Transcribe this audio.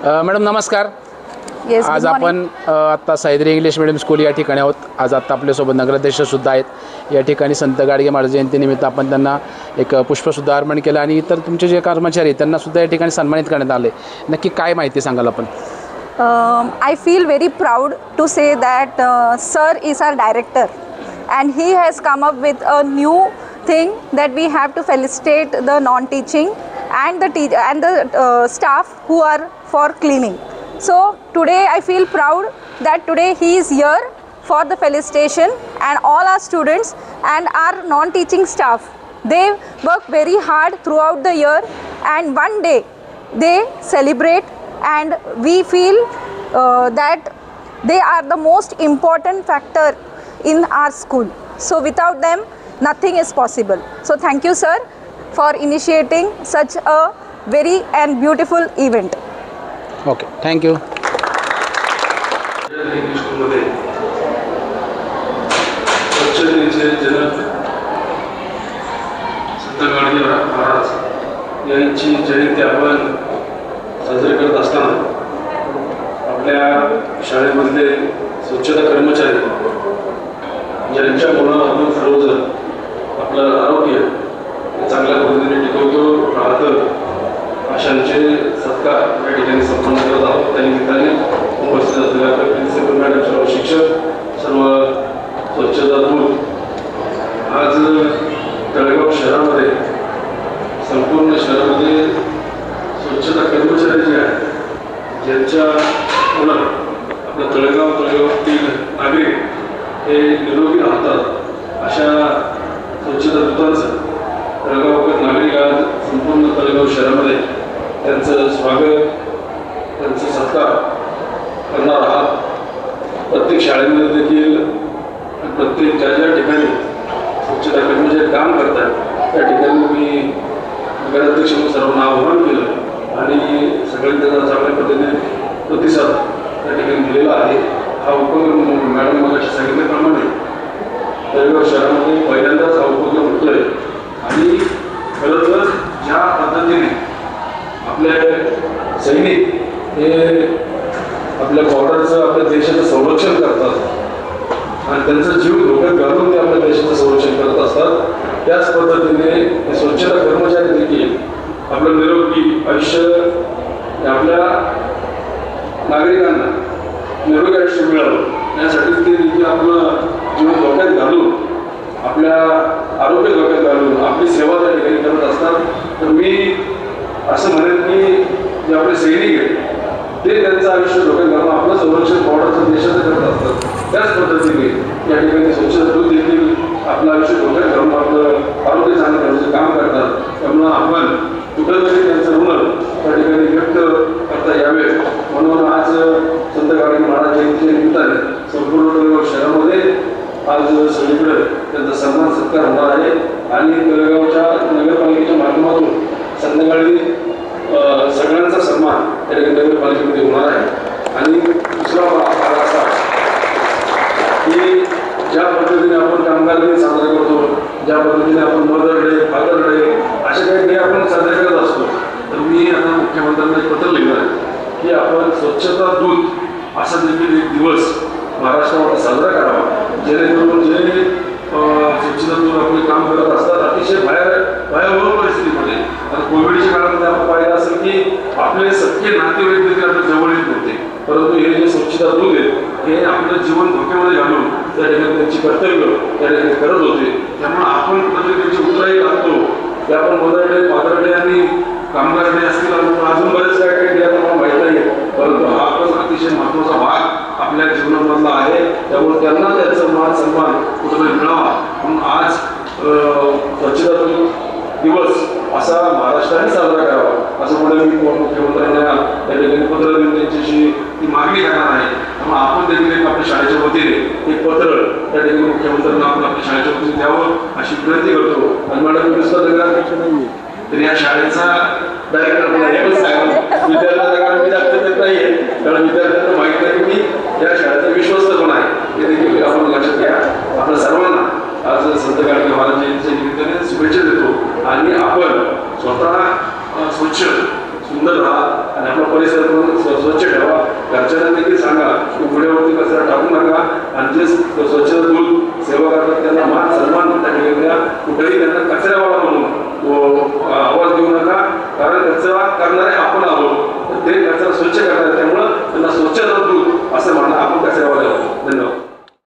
Madam नमस्कार. Yes, आज आपण आत्ता सह्याद्री इंग्लिश मीडियम स्कूल या ठिकाणी आहोत. आज आत्ता आपल्यासोबत नगराध्यक्षसुद्धा आहेत. या ठिकाणी संत गाडगे महाराज जयंतीनिमित्त आपण त्यांना एक पुष्पसुद्धा अर्पण केलं आणि इतर तुमचे जे कर्मचारी आहेत त्यांनासुद्धा या ठिकाणी सन्मानित करण्यात आले. नक्की काय माहिती सांगाल आपण? I feel very proud to say that sir is our director and he has come up with a new thing that we have to felicitate the non-teaching and the staff who are for cleaning. So today I feel proud that today he is here for the felicitation, and all our students and our non-teaching staff, they work very hard throughout the year and one day they celebrate, and we feel that they are the most important factor in our school. So without them nothing is possible. So thank you sir for initiating such a very and beautiful event. Okay, thank you. स्वच्छतेचे जनक संत गाडगे महाराज यांची जयंती आपण साजरी करत असताना आपल्या शाळेमधले स्वच्छता कर्मचारी ज्यांच्यामुळं आपण सर्वजण आपलं आरोग्य चांगल्या पद्धतीने टिकवतो राहतं अशांचे सत्कार या ठिकाणी संपन्न करत आहोत. त्या निमित्ताने उपस्थित असलेल्या प्रिन्सिपल मॅडम, सर्व शिक्षक, सर्व स्वच्छता दूत, आज तळेगाव शहरामध्ये संपूर्ण शहरामध्ये स्वच्छता कर्मचारी जे आहेत ज्यांच्यामुळं आपलं तळेगावातील नागरिक हे निरोगी राहतात अशा स्वच्छता दूतांचं तळेगावकर नागरिक आज संपूर्ण तळेगाव शहरामध्ये त्यांचं स्वागत, त्यांचा सत्कार करणार आहात. प्रत्येक शाळेमध्ये देखील प्रत्येक ज्या ज्या ठिकाणी स्वच्छता कर्मचारी काम करतात त्या ठिकाणी मी नगराध्यक्ष म्हणून सर्वांना आवाहन केलं आणि सगळ्यांनी त्याचा चांगल्या पद्धतीने प्रतिसाद त्या ठिकाणी दिलेला आहे. हा उपक्रम मॅडम मला सांगितल्याप्रमाणे तळेगाव शहरामध्ये पहिल्यांदाच हा उपक्रम होतोय आणि खरं तर ज्या पद्धतीने आपले सैनिक हे आपल्या बॉर्डरचं, आपल्या देशाचं संरक्षण करतात आणि त्यांचा जीव धोक्यात घालून ते आपल्या देशाचं संरक्षण करत असतात, त्याच पद्धतीने स्वच्छता कर्मचारी देखील आपलं निरोगी आयुष्य आपल्या नागरिकांना निरोगी आयुष्य मिळावं यासाठी ते देखील आपलं जीवन धोक्यात घालून, आपल्या आरोग्य धोक्यात घालून आपली सेवा त्या ठिकाणी करत असतात. तर मी असं म्हणेन की जे आपले सैनिक आहेत ते त्यांचं आयुष्य धोक्यात घालून आपलं संरक्षण बॉर्डरचं देशाचं करत असतात. त्याच पद्धतीने या ठिकाणी स्वच्छता दूत देखील आपलं आयुष्य धोक्यात घालून आपलं आरोग्य चांगलं करण्याचं काम करतात. त्यामुळं आपण कुठंतरी त्यांचं ऋण त्या ठिकाणी व्यक्त करता यावे म्हणून आज संत गाडगे महाराज जयंतीच्या निमित्ताने संपूर्ण तळेगाव शहरामध्ये आज सगळीकडे त्यांचा सन्मान सत्कार होणार आहे आणि तळेगावच्या नगरपालिकेच्या माध्यमातून संध्याकाळी सगळ्यांचा सन्मान त्या ठिकाणी नगरपालिकेमध्ये होणार आहे. आणि दुसरा भाग असा की ज्या पद्धतीने आपण कामगार दिन साजरा करतो, ज्या पद्धतीने आपण मदर डे, फादर डे असे काही डे आपण साजरे करत असतो, तर मी आता मुख्यमंत्र्यांना एक पत्र लिहिलं आहे की आपण स्वच्छता दूत असा देखील एक दिवस महाराष्ट्रामध्ये साजरा करावा, जेणेकरून जे स्वच्छता दूत आपले काम करत असतात अतिशय भयावह परिस्थितीमध्ये. आता कोविडच्या काळामध्ये आपण पाहिलं असेल की आपले सख्खे नातेवाईक देखील आपल्या जवळ येत नव्हते, परंतु हे जे स्वच्छता दूत आहेत हे आपलं जीवन धोक्यामध्ये घालून त्या ठिकाणी त्यांची कर्तव्य त्या ठिकाणी करत होते. त्यामुळे आपण कुठेतरी त्यांची उतराई लागतो की आपण मदर डे, फादर डे आणि कामगार डे असतील, अजून बरेच काय काही डे आपल्याला माहीत नाही, परंतु हा पण अतिशय महत्त्वाचा भाग आपल्या जीवनामधला आहे. त्यामुळे त्यांना त्याचा मान सन्मान कुठेतरी मिळावा म्हणून आज स्वच्छता दिवस असा महाराष्ट्राने साजरा करावा असं पुढे मी मुख्यमंत्र्यांना त्या ठिकाणी पत्र देऊन त्यांच्याशी ती मागणी करणार आहे. त्यामुळे आपण देखील एक आपल्या शाळेच्या वतीने एक पत्र त्या ठिकाणी मुख्यमंत्र्यांना आपण आपल्या शाळेच्या वतीने द्यावं अशी विनंती करतो. आणि मॅडम नुसतं नगराध्यक्ष नाही तर या शाळेचा डायरेक्टर विद्यार्थ्यांना कारण मी जास्त देत नाहीये, कारण विद्यार्थ्यांना माहिती आहे की मी या शाळेचा विश्वस्त पण आहे, हे देखील आपण लक्षात घ्या. आपल्या सर्वांना आज संत गाडगे महाराज जयंतीच्या निमित्ताने शुभेच्छा देतो आणि आपण स्वतः स्वच्छ सुंदर राहा आणि आपला परिसर घरच्यांना देखील सांगा की पुढेवरती कचरा टाकू नका आणि जे स्वच्छता दूत सेवा करतात त्यांना मान सन्मान त्या ठिकाणी कुठेही त्यांना कचऱ्यावाला म्हणून आवाज देऊ नका, कारण कचरा करणारे आपण आहोत.